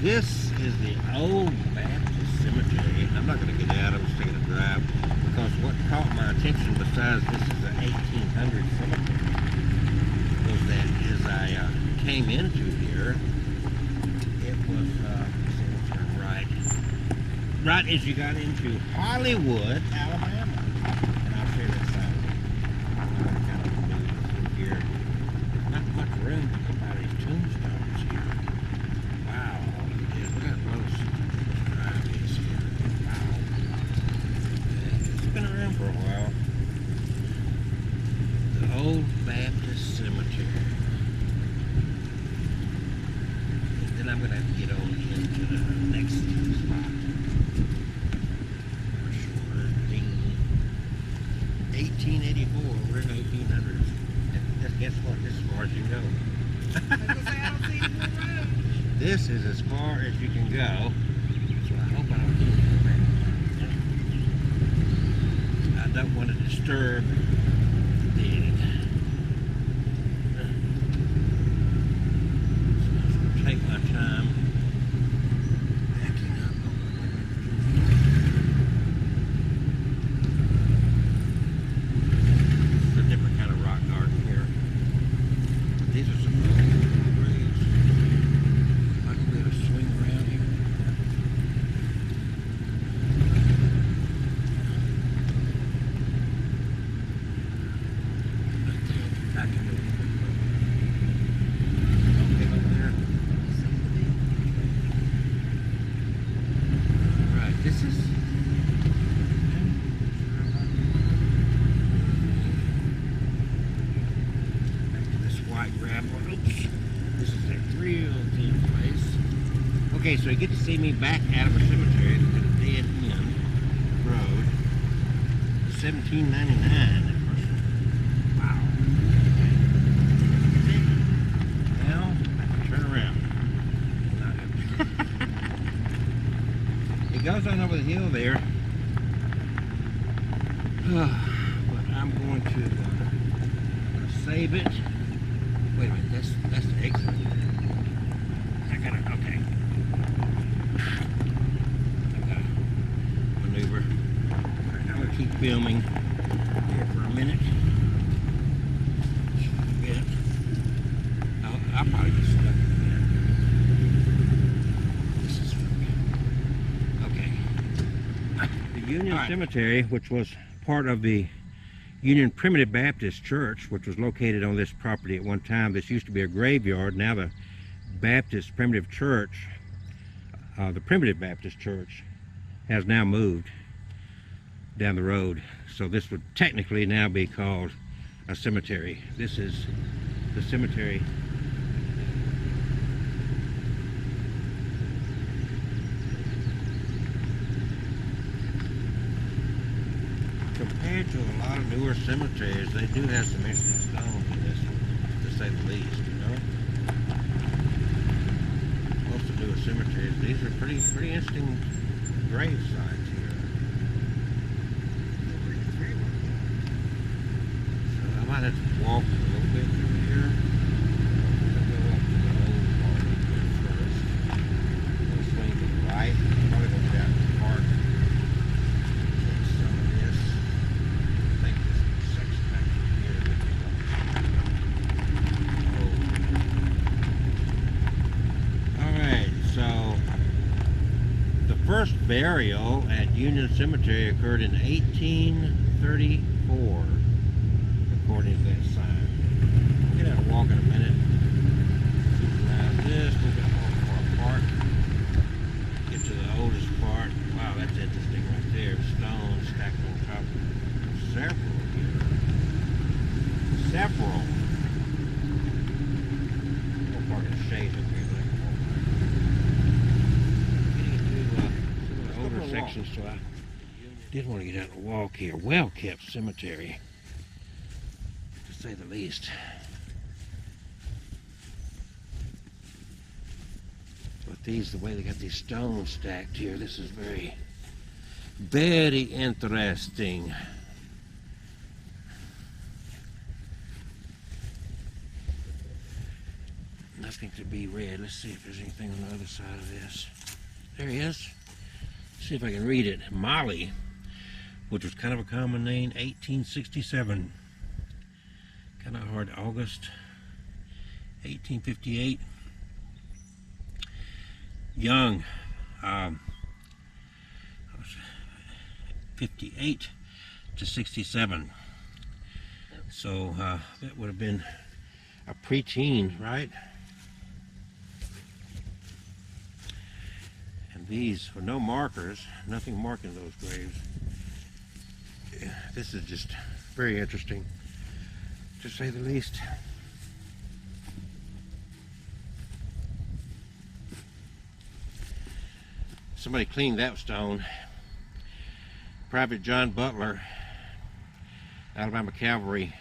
This is the old Baptist cemetery. I'm not going to get out. I'm just taking a drive because what caught my attention, besides this is an 1800 cemetery, was that as I came into here, it was right as you got into Hollywood, Alabama. And I'll show you that sign. Kind of move through here. Not much room to get by these tombstones here. Wow, look how close this drive is here. Wow. It's been around for a while. The Old Baptist Cemetery. And then I'm going to have to get on into the next spot. For sure. 1884. We're in the 1800s. And guess what? This is as far as you go. This is as far as you can go. So I hope I don't get anything. I don't want to disturb the dead. So take my time backing up. This is a different kind of rock garden here. These are some old graves. I can be able to swing around here. I can do it. Okay, over there. Alright, this is white gravel. Oops. This is a real deep place. Okay, so you get to see me back out of a cemetery at a dead end road. 1799. Wow. Now, turn around. It goes on over the hill there. But I'm going to save it. Wait a minute, that's the exit. I gotta, okay. I gotta maneuver. Alright, I'm gonna keep filming here for a minute. Yeah. I'll probably get stuck again. This is okay. The Union Cemetery, which was part of the Union Primitive Baptist Church, which was located on this property at one time. This used to be a graveyard. Now the Baptist Primitive Church, the Primitive Baptist Church, has now moved down the road. So this would technically now be called a cemetery. This is the cemetery. Compared to a lot of newer cemeteries, they do have some interesting stones in this one, to say the least, you know. Most of the newer cemeteries, these are pretty interesting grave sites here. So I might have to walk a little bit through here. I'll go up to the old part of it first. I'm going to swing to the right. I'm probably going to get out to the park. First burial at Union Cemetery occurred in 1834, according to that sign. We'll get out and walk in a minute. Supervise this. We'll get far apart. Get to the oldest part. Wow, that's interesting right there. Stones stacked on top of several here. Several. We'll park in the shade up here. Sections, so I did want to get out and walk here. Well kept cemetery, to say the least. But these, the way they got these stones stacked here, this is very, very interesting. Nothing to be read. Let's see if there's anything on the other side of this. There he is. See if I can read it. Molly, which was kind of a common name, 1867. Kind of hard. August 1858. Young, 58 to 67. So that would have been a preteen, right? And these were no markers, nothing marking those graves. Yeah, this is just very interesting, to say the least. Somebody cleaned that stone. Private John Butler, Alabama Cavalry,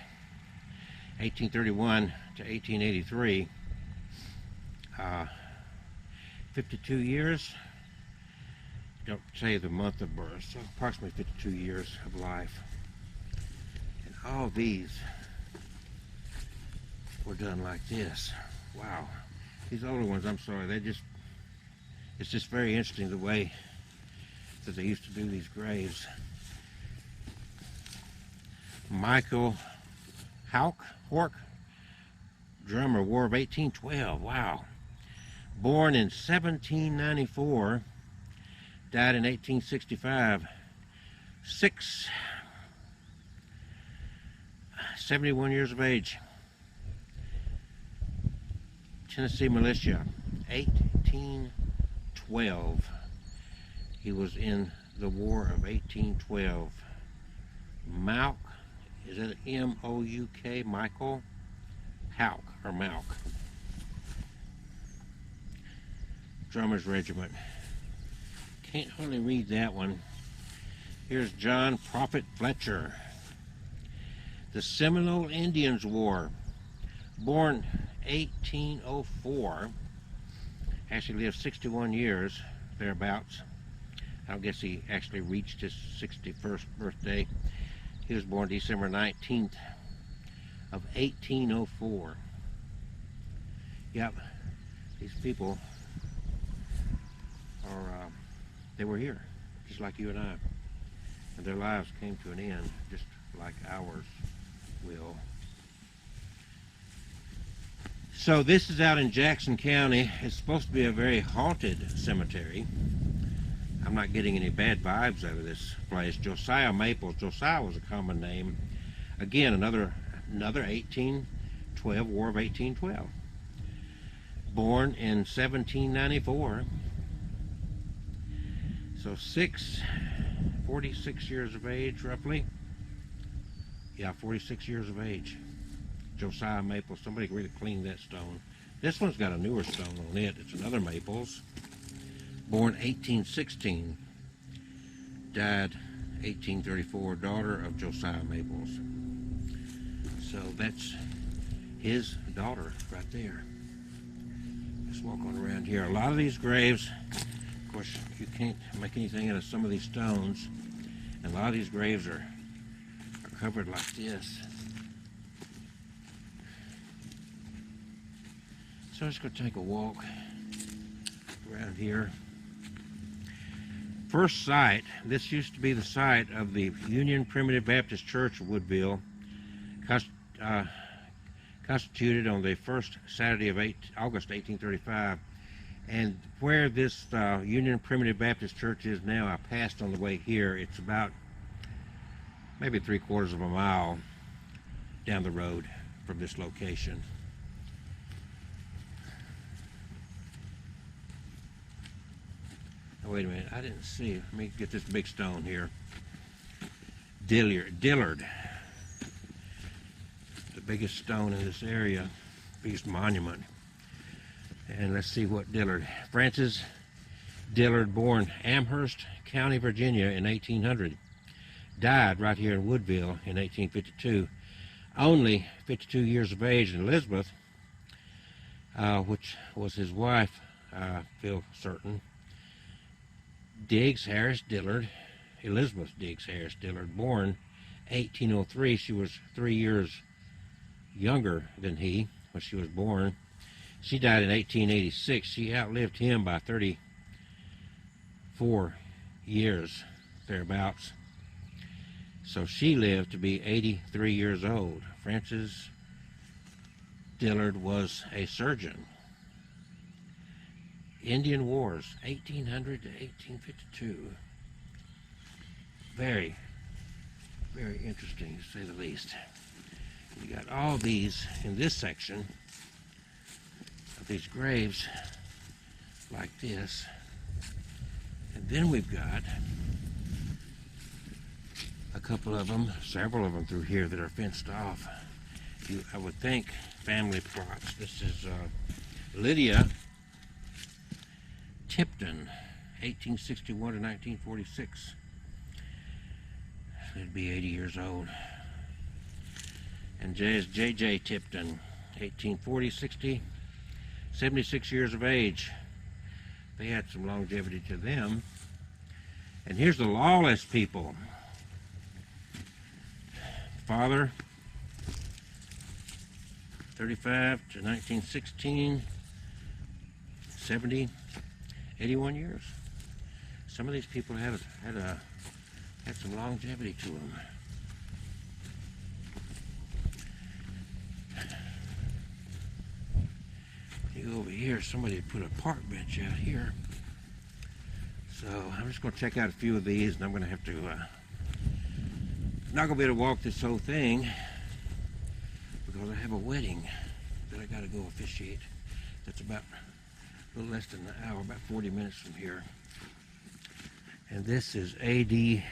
1831 to 1883. 52 years. Don't say the month of birth, so approximately 52 years of life. And all these were done like this. Wow. These older ones, I'm sorry, it's just very interesting the way that they used to do these graves. Michael Hork, drummer, War of 1812. Wow. Born in 1794, died in 1865. 71 years of age. Tennessee militia, 1812. He was in the War of 1812. Malk, is that M-O-U-K? Michael Hauk, or Malk. Drummers Regiment. Can't hardly read that one. Here's John Prophet Fletcher. The Seminole Indians War. Born 1804. Actually lived 61 years, thereabouts. I don't guess he actually reached his 61st birthday. He was born December 19th of 1804. Yep, these people are, they were here, just like you and I. And their lives came to an end, just like ours will. So this is out in Jackson County. It's supposed to be a very haunted cemetery. I'm not getting any bad vibes out of this place. Josiah Maples. Josiah was a common name. Again, another 1812, War of 1812. Born in 1794. So 46 years of age, roughly. Yeah, 46 years of age. Josiah Maples. Somebody really cleaned that stone. This one's got a newer stone on it. It's another Maples. Born 1816. Died 1834. Daughter of Josiah Maples. So that's his daughter right there. Let's walk on around here. A lot of these graves, of course, you can't make anything out of some of these stones. And a lot of these graves are covered like this. So let's go take a walk around here. First site, this used to be the site of the Union Primitive Baptist Church of Woodville, constituted on the first Saturday of August 1835. And where this Union Primitive Baptist Church is now, I passed on the way here. It's about maybe 3/4 of a mile down the road from this location. Wait a minute, I didn't see it. Let me get this big stone here. Dillard. The biggest stone in this area, biggest monument. And let's see what Dillard. Francis Dillard, born Amherst County, Virginia in 1800. Died right here in Woodville in 1852. Only 52 years of age. And Elizabeth, which was his wife, I feel certain, Diggs Harris Dillard, Elizabeth Diggs Harris Dillard, born 1803. She was 3 years younger than he when she was born. She died in 1886. She outlived him by 34 years, thereabouts. So she lived to be 83 years old. Frances Dillard was a surgeon. Indian Wars, 1800 to 1852. Very, very interesting, to say the least. We got all these in this section of these graves like this. And then we've got a couple of them, several of them through here that are fenced off. I would think family plots. This is Lydia Tipton, 1861 to 1946. She'd be 80 years old. And J.J. Tipton, 1840-60, 76 years of age. They had some longevity to them. And here's the Lawless people. Father, 35 to 1916, 70, 81 years. Some of these people had some longevity to them. You go over here, somebody put a park bench out here. So I'm just going to check out a few of these, and I'm going to have to not going to be able to walk this whole thing because I have a wedding that I got to go officiate. That's about a little less than an hour, about 40 minutes from here. And this is A.D.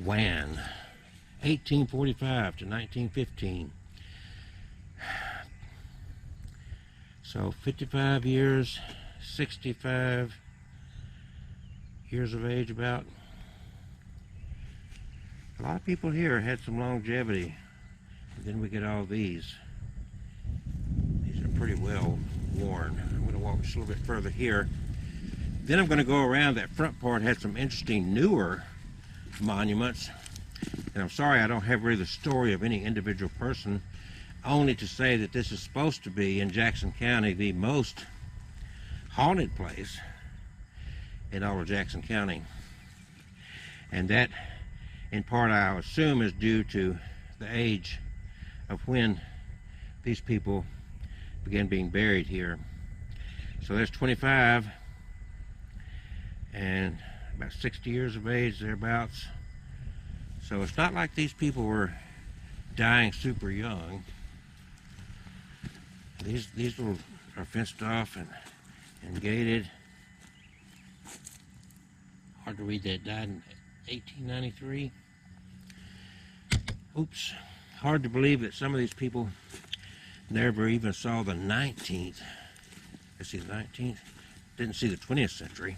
Wan, 1845 to 1915. So 55 years, 65 years of age about. A lot of people here had some longevity. And then we get all these. These are pretty well worn. I'm going to walk just a little bit further here. Then I'm going to go around. That front part has some interesting newer monuments. And I'm sorry I don't have really the story of any individual person, only to say that this is supposed to be, in Jackson County, the most haunted place in all of Jackson County. And that, in part, I assume, is due to the age of when these people began being buried here. So there's 25 and about 60 years of age, thereabouts. So it's not like these people were dying super young. These little are fenced off and gated. Hard to read that. Died in 1893. Oops. Hard to believe that some of these people never even saw the 19th. Let's see, the 19th. Didn't see the 20th century.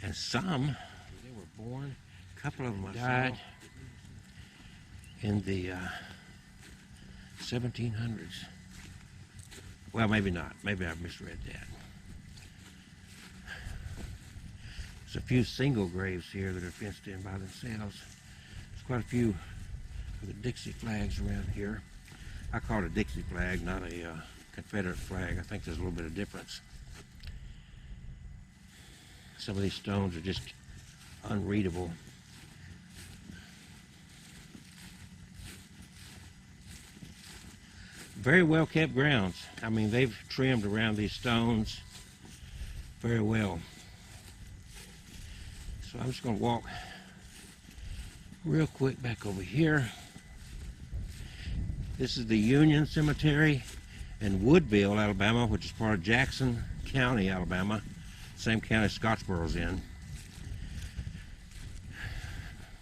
And some, they were born, a couple of them died in the 1700s. Well, maybe not. Maybe I've misread that. There's a few single graves here that are fenced in by themselves. There's quite a few of the Dixie flags around here. I call it a Dixie flag, not a Confederate flag. I think there's a little bit of difference. Some of these stones are just unreadable. Very well kept grounds. I mean, they've trimmed around these stones very well. So I'm just going to walk real quick back over here. This is the Union Cemetery in Woodville, Alabama, which is part of Jackson County, Alabama. Same county Scottsboro's in.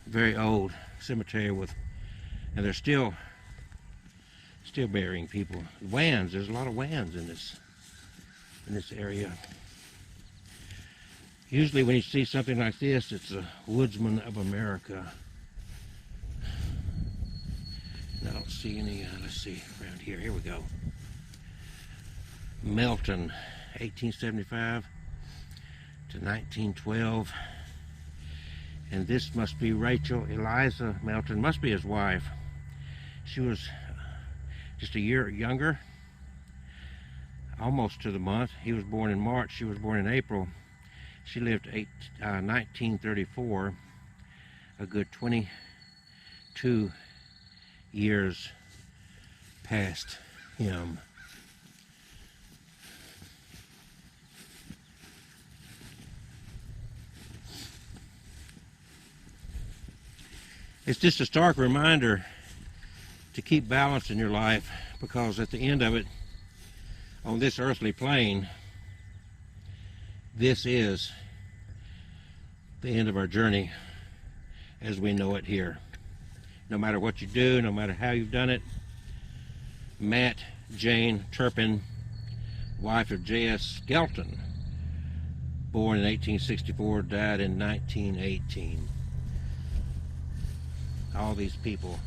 Very old cemetery and they're still burying people. Wans, there's a lot of Wans in this area. Usually when you see something like this, it's a Woodsman of America. And I don't see any, let's see, around here. Here we go. Melton, 1875 to 1912. And this must be Rachel Eliza Melton, must be his wife. She was just a year younger almost to the month. He was born in March, she was born in April. She lived 1934, a good 22 years past him. It's just a stark reminder to keep balance in your life, because at the end of it, on this earthly plane, this is the end of our journey as we know it here. No matter what you do, no matter how you've done it. Matt Jane Turpin, wife of J.S. Skelton, born in 1864, died in 1918. All these people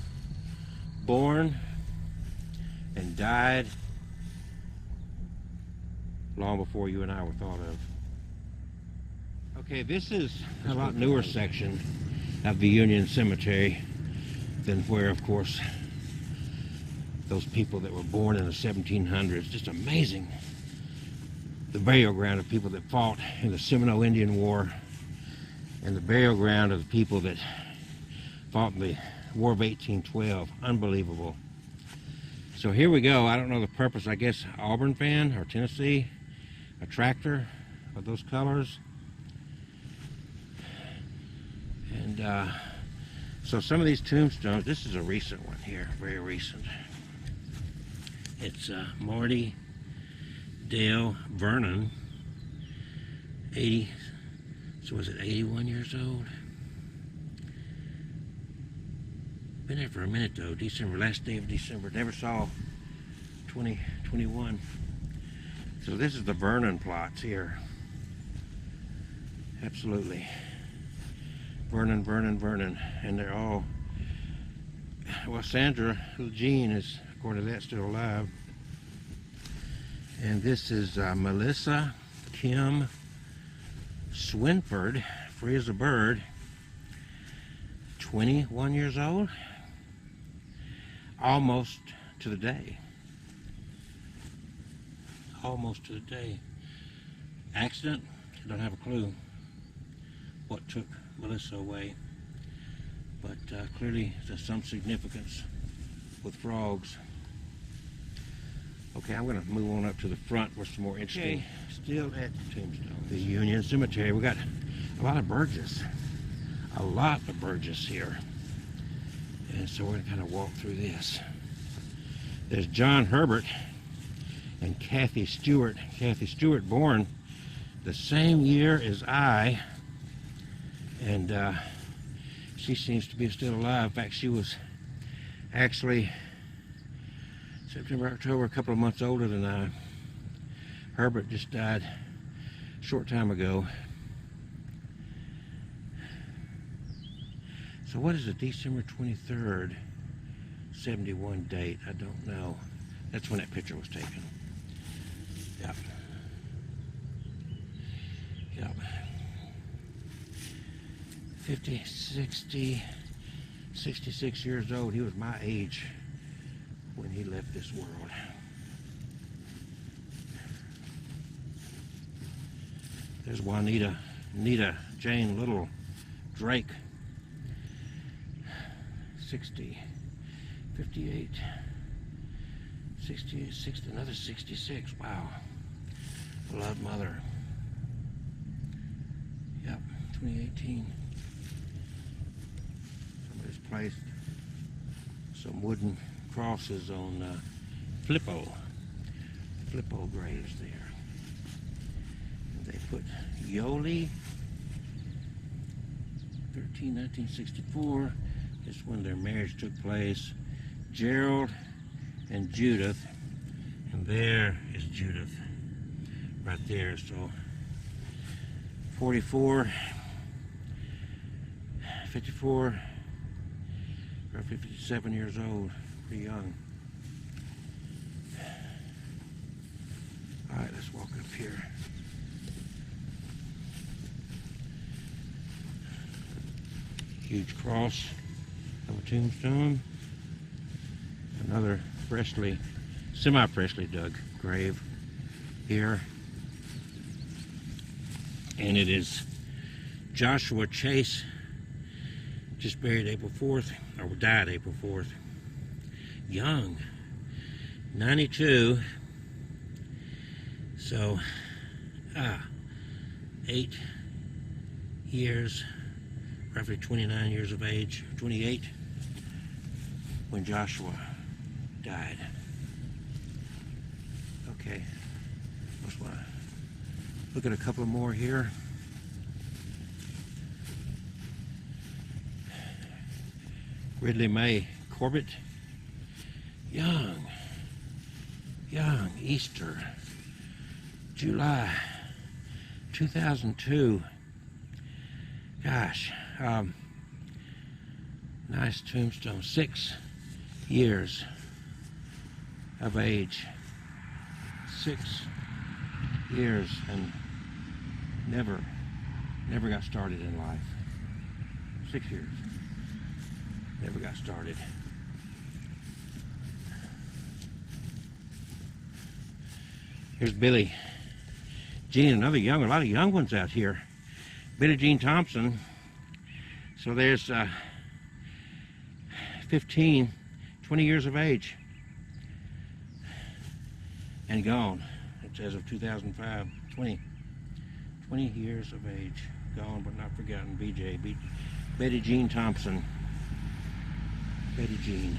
born and died long before you and I were thought of. Okay, this is a lot newer section of the Union Cemetery than where, of course, those people that were born in the 1700s. Just amazing. The burial ground of people that fought in the Seminole Indian War, and the burial ground of the people that fought in the War of 1812. Unbelievable. So here we go. I don't know the purpose. I guess Auburn fan or Tennessee, a tractor of those colors. And so some of these tombstones, this is a recent one here, very recent. It's Marty Dale Vernon, 80, so was it 81 years old? Been there for a minute though. December, last day of December. Never saw 2021. So this is the Vernon plots here. Absolutely. Vernon, Vernon, Vernon. And they're all, well, Sandra Jean is, according to that, still alive. And this is Melissa Kim Swinford, free as a bird, 21 years old. Almost to the day. Almost to the day. Accident? I don't have a clue what took Melissa away. But clearly there's some significance with frogs. Okay, I'm going to move on up to the front with some more interesting. Okay, still at the Union Cemetery. We got a lot of Burgess. A lot of Burgess here. And so we're going to kind of walk through this. There's John Herbert and Kathy Stewart. Kathy Stewart born the same year as I. And she seems to be still alive. In fact, she was actually September, October, a couple of months older than I. Herbert just died a short time ago. So what is a December 23rd, 71 date? I don't know. That's when that picture was taken. Yep. Yep. 50, 60, 66 years old. He was my age when he left this world. There's Juanita Jane Little Drake. 60, 58, 68, 60, another 66. Wow. Beloved mother. Yep, 2018. Somebody's placed some wooden crosses on Flippo graves there. And they put Yoli, 1964. Is when their marriage took place. Gerald and Judith, and there is Judith right there. So 44, 54, roughly 57 years old, pretty young. All right, let's walk up here. Huge cross of a tombstone. Another semi-freshly dug grave. here. And it is Joshua Chase, just buried April 4th, or died April 4th. Young, 92. So, 8 years, roughly 29 years of age, 28, when Joshua died. Okay, let's want to look at a couple more here. Ridley May Corbett, young, Easter, July 2002. Gosh, nice tombstone. 6 years of age. 6 years, and never got started in life. 6 years. Never got started. Here's Billy Jean, a lot of young ones out here. Billie Jean Thompson. So there's 15, 20 years of age. And gone. It says of 2005, 20 years of age. Gone but not forgotten. Betty Jean Thompson. Betty Jean.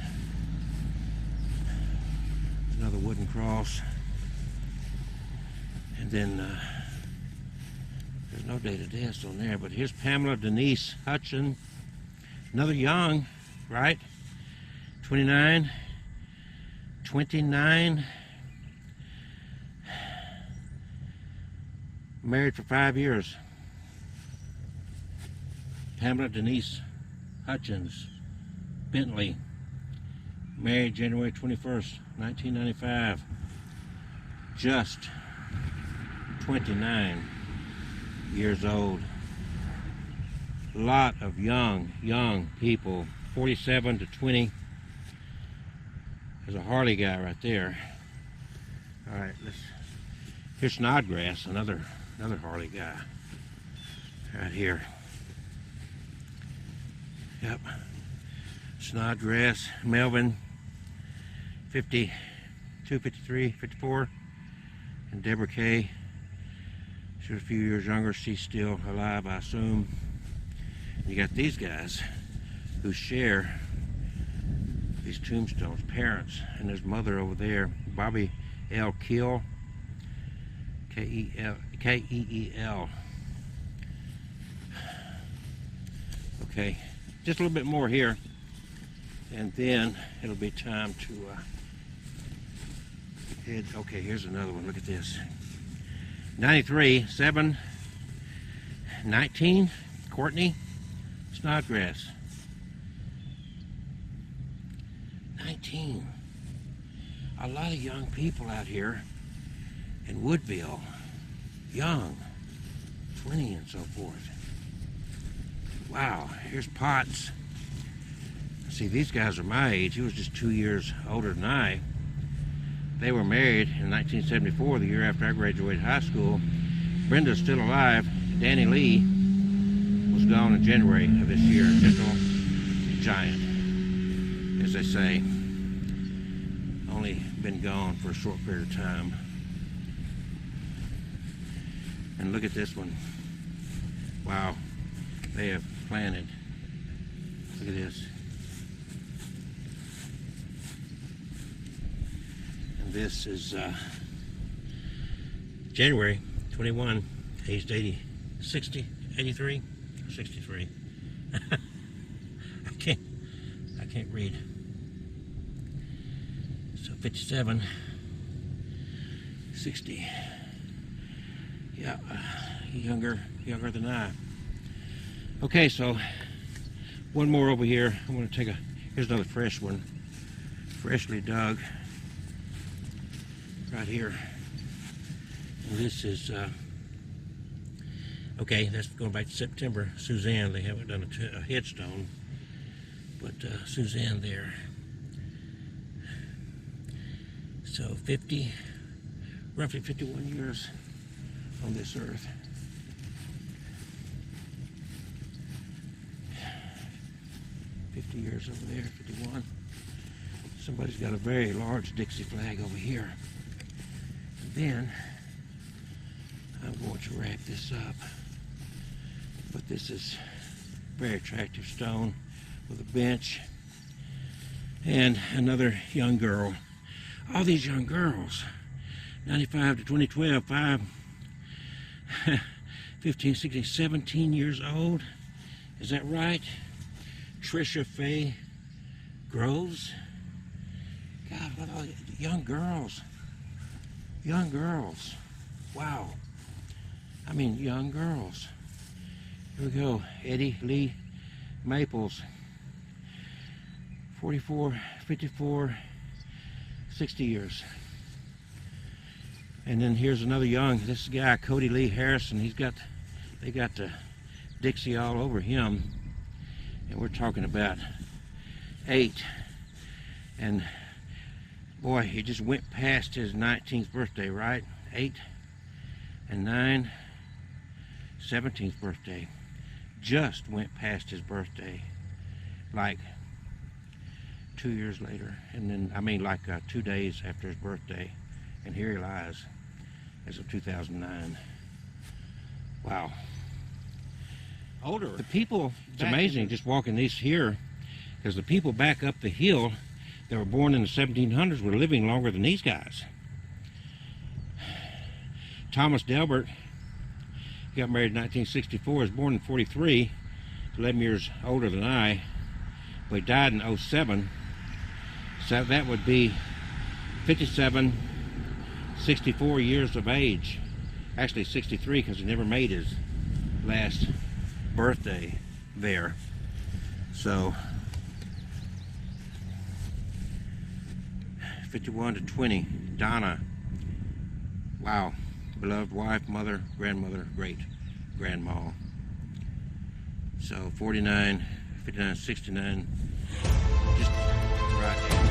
Another wooden cross. And then there's no date of death on there, but here's Pamela Denise Hutchin. Another young, right? 29. Married for 5 years. Pamela Denise Hutchins Bentley. Married January 21st, 1995. Just 29 years old. A lot of young people, 47 to 20. There's a Harley guy right there. All right, here's Snodgrass, another Harley guy right here. Yep. Snodgrass, Melvin, 52, 53, 54, and Deborah Kay. She's a few years younger. She's still alive, I assume. And you got these guys who share these tombstones, parents, and his mother over there, Bobby L. Keel, K-E-E-L. Okay, just a little bit more here, and then it'll be time to head. Okay, here's another one. Look at this. 93, 7, 19, Courtney Snodgrass. 19. A lot of young people out here in Woodville. Young. 20 and so forth. Wow, here's Potts. See, these guys are my age. He was just 2 years older than I. They were married in 1974, the year after I graduated high school. Brenda's still alive. Danny Lee was gone in January of this year. Gentle giant, as they say. Only been gone for a short period of time. And look at this one. Wow, they have planted. Look at this. And this is January 21, aged 83, 63. I can't read. So 57, 60. Yeah, younger than I. Okay, so one more over here. I'm going to take here's another fresh one, freshly dug, right here. And this is okay. That's going back to September. Suzanne. They haven't done a headstone, but Suzanne there. So 50, roughly 51 years on this earth. 50 years over there, 51. Somebody's got a very large Dixie flag over here. And then I'm going to wrap this up. But this is very attractive stone with a bench and another young girl. All these young girls, 95 to 2012, 15, 16, 17 years old. Is that right? Trisha Faye Groves. God, what all young girls. Young girls. Wow. I mean, young girls. Here we go. Eddie Lee Maples. 44, 54, 60 years. And then here's another young, this guy, Cody Lee Harrison. They got the Dixie all over him. And we're talking about 8. And boy, he just went past his 19th birthday, right? 8 and 9, 17th birthday. Just went past his birthday, like 2 years later. And then, I mean, like 2 days after his birthday. And here he lies as of 2009. Wow. Older. The people, it's amazing just walking these here, because the people back up the hill that were born in the 1700s were living longer than these guys. Thomas Dillard got married in 1964, was born in 43, 11 years older than I, but he died in 07, so that would be 57, 64 years of age. Actually 63, because he never made his last birthday there. So 51 to 20, Donna. Wow. Beloved wife, mother, grandmother, great grandma. So 49, 59, 69, just right there.